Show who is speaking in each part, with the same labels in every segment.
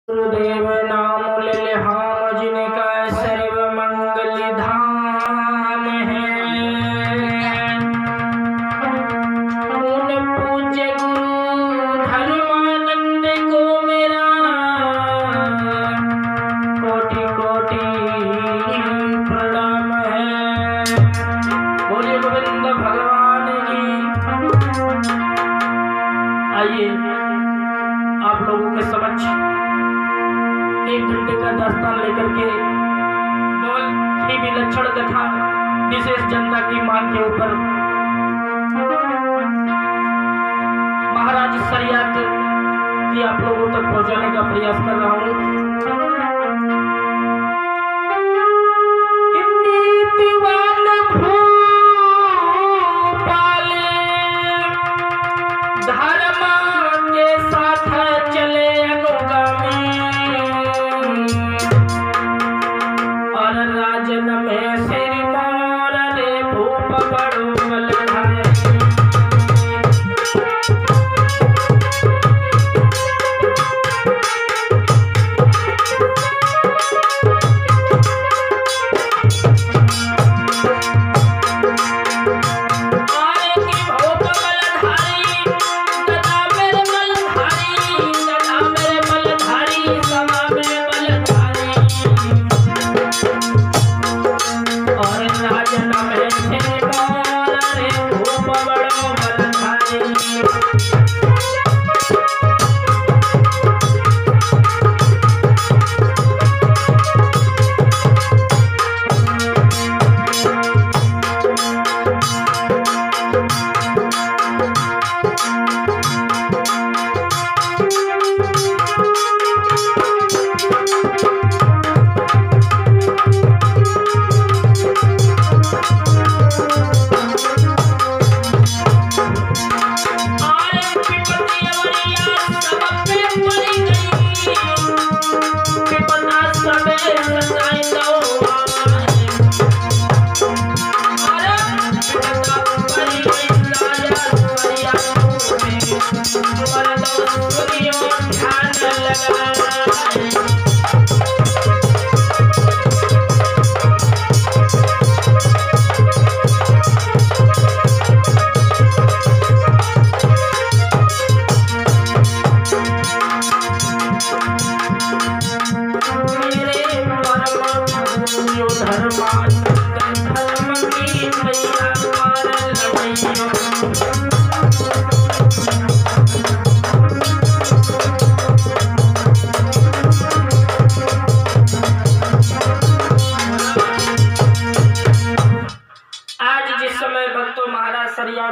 Speaker 1: गुरुदेव नाम लिल्हाम जिनका सर्व मंगल धाम है। उन पूज्य गुरु धर्मानंद को मेरा कोटि कोटि प्रणाम है। बोलिए गोविंद भगवान की। आइए आप लोगों के समक्ष एक घंटे का दास्तान लेकर के बोल ही विलक्षण कथा विशेष जनता की मांग के ऊपर महाराज शरियत की आप लोगों तक पहुंचाने का प्रयास कर रहा हूँ।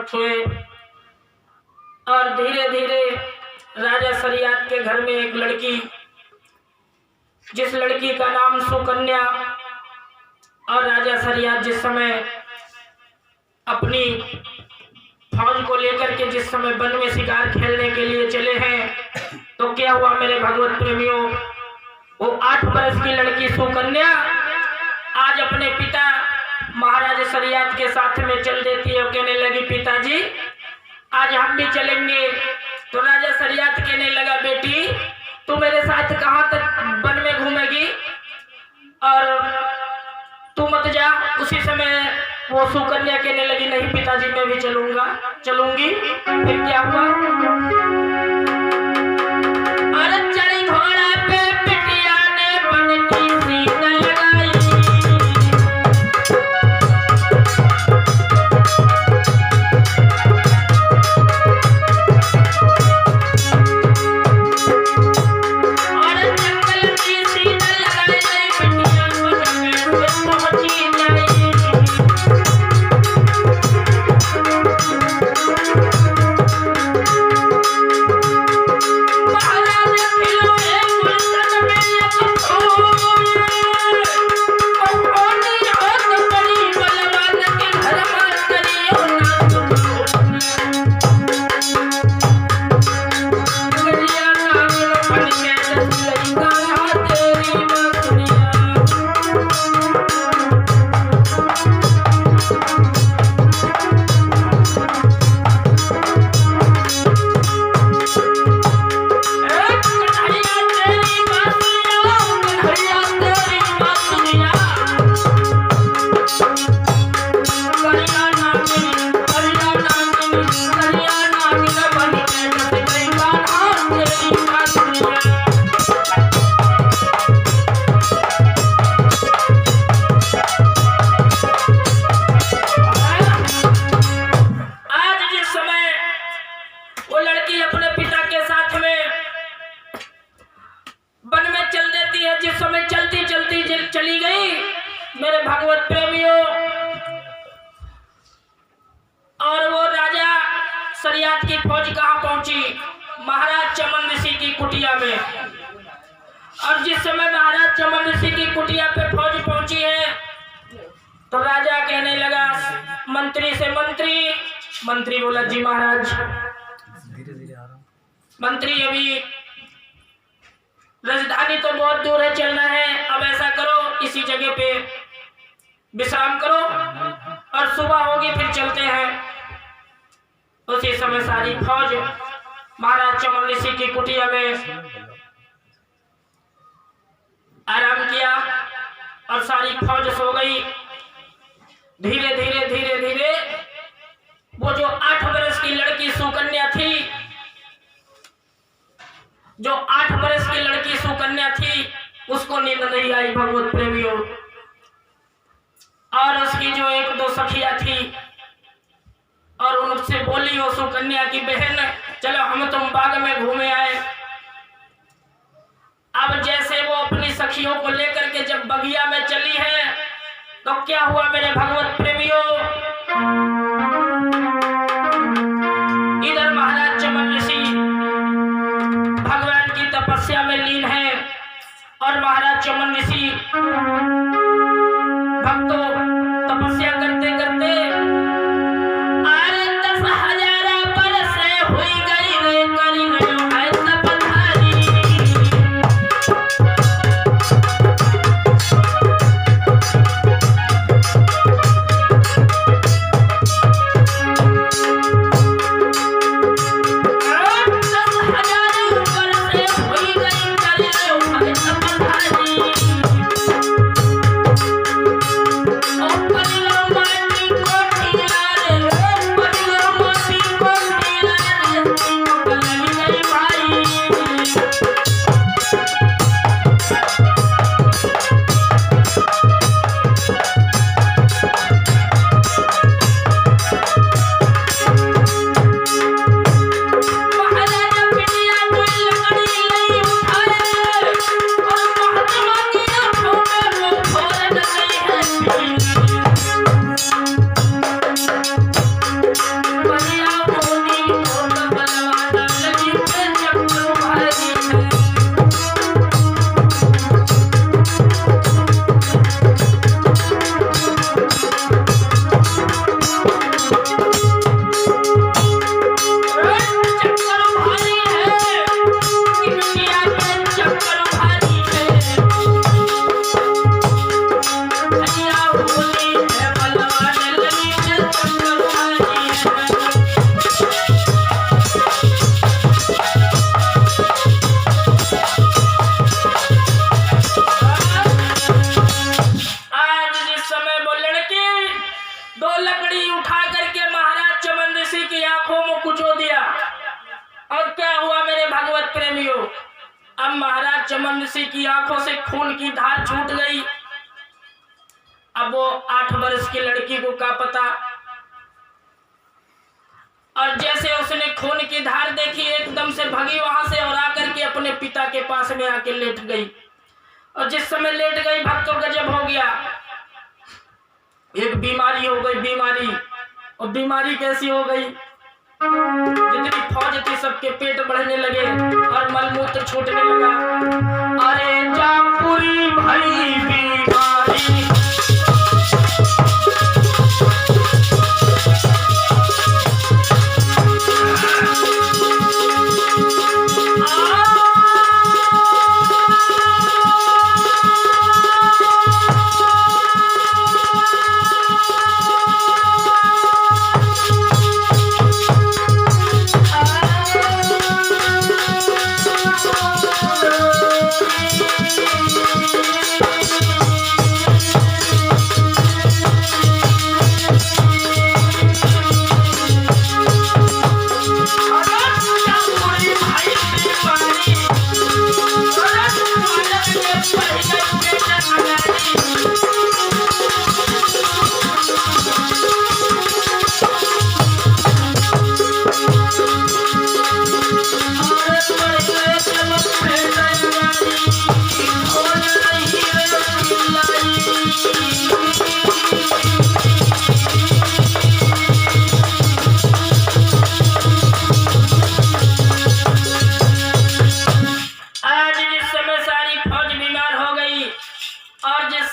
Speaker 1: हुए और धीरे धीरे राजा शरियत के घर में एक लड़की, जिस लड़की का नाम सुकन्या, और राजा शरियत जिस समय अपनी फौज को लेकर के जिस समय वन में शिकार खेलने के लिए चले हैं, तो क्या हुआ मेरे भगवत प्रेमियों, वो 8 वर्ष की लड़की सुकन्या आज अपने पिता महाराज शरियत के साथ में चल देती है और कहने लगी पिताजी आज हम भी चलेंगे। तो राजा शरियत कहने लगा बेटी तू मेरे साथ कहाँ तक वन में घूमेगी और तू मत जा। उसी समय वो सुकन्या कहने लगी नहीं पिताजी मैं भी चलूंगी। फिर क्या हुआ, अरे चढ़ी घोड़ा पे बिटिया ने बन की सीट लगाई। चली गई मेरे भगवत प्रेमियों। और वो राजा शरियात की फौज कहाँ पहुंची? महाराज चमन ऋषि की कुटिया में। और जिस समय महाराज चमन ऋषि की कुटिया पे फौज पहुंची है तो राजा कहने लगा मंत्री से, मंत्री बोला जी महाराज। मंत्री अभी राजधानी तो बहुत दूर है, चलना है। अब ऐसा करो इसी जगह पे विश्राम करो और सुबह होगी फिर चलते हैं। उसी समय सारी फौज महाराज चमन ऋषि की कुटिया में आराम किया और सारी फौज सो गई। धीरे धीरे धीरे धीरे वो जो 8 वर्ष की लड़की सुकन्या थी, जो 8 वर्ष की लड़की सुकन्या थी, उसको नींद नहीं आई भगवत प्रेमियों। और उसकी जो 1-2 सखियां थी और उनसे बोली वो सुकन्या की बहन, चलो हम तुम बाग में घूमे आए। अब जैसे वो अपनी सखियों को लेकर के जब बगिया में चली है तो क्या हुआ मेरे भगवत प्रेमियों? इधर महाराज चमन ऋषि भगवान की तपस्या में लीन है और महाराज चमन ऋषि भक्तों तपस्या करते करते 10,000 बरस हुई गई रे करी गयो है तपधारी। अब महाराज चमन ऋषि की आंखों से खून की धार छूट गई। अब वो 8 वर्ष की लड़की को क्या पता। और जैसे उसने खून की धार देखी एकदम से भगी वहां से और आकर के अपने पिता के पास में आके लेट गई। और जिस समय लेट गई भक्तों गजब हो गया, एक बीमारी हो गई, बीमारी। और बीमारी कैसी हो गई? जितनी फौज थी सबके पेट बढ़ने लगे और मलमूत्र छूटने लगा। अरे जा पूरी भई बीमारी,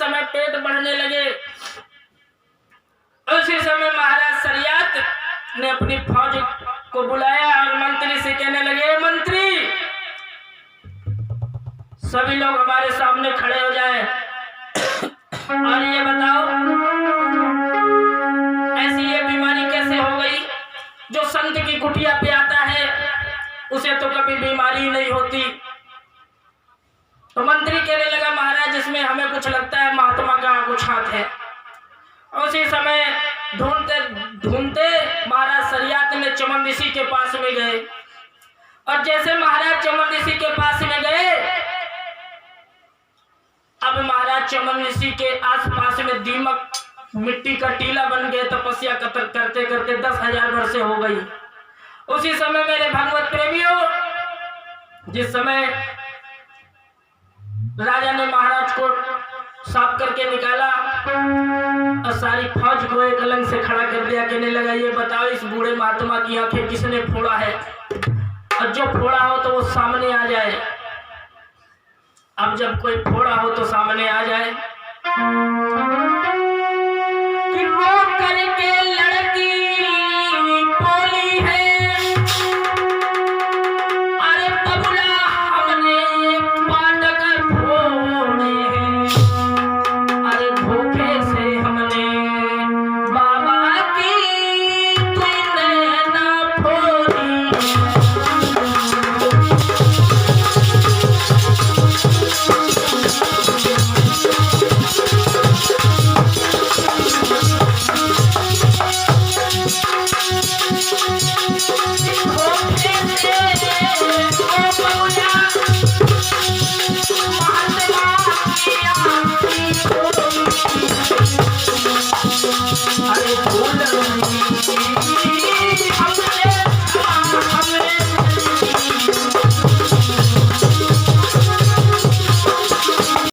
Speaker 1: समय पेट बढ़ने लगे। उसी समय महाराज शरियत ने अपनी फौज को बुलाया और मंत्री से कहने लगे, मंत्री सभी लोग हमारे सामने खड़े हो जाए और ये बताओ ऐसी ये बीमारी कैसे हो गई? जो संत की कुटिया पे आता है उसे तो कभी बीमारी नहीं होती। तो मंत्री कहने लगा, महाराज इसमें हमें कुछ लगता है महात्मा का कुछ हाथ है। उसी समय ढूंढते ढूंढते महाराज शरियत ने चमन ऋषि के पास में गए और जैसे महाराज चमन ऋषि के पास में गए, अब महाराज चमन ऋषि के आसपास में दीमक मिट्टी का टीला बन गए। तपस्या करते करते 10,000 वर्ष हो गई। उसी समय मेरे भगवत प्रेमियों, जिस समय राजा ने महाराज को साफ करके निकाला और सारी फौज को एक अलंग से खड़ा कर दिया, कहने लगा, ये बताओ इस बूढ़े महात्मा की आंखें किसने फोड़ा है? और जो फोड़ा हो तो वो सामने आ जाए। अब जब कोई फोड़ा हो तो सामने आ जाए।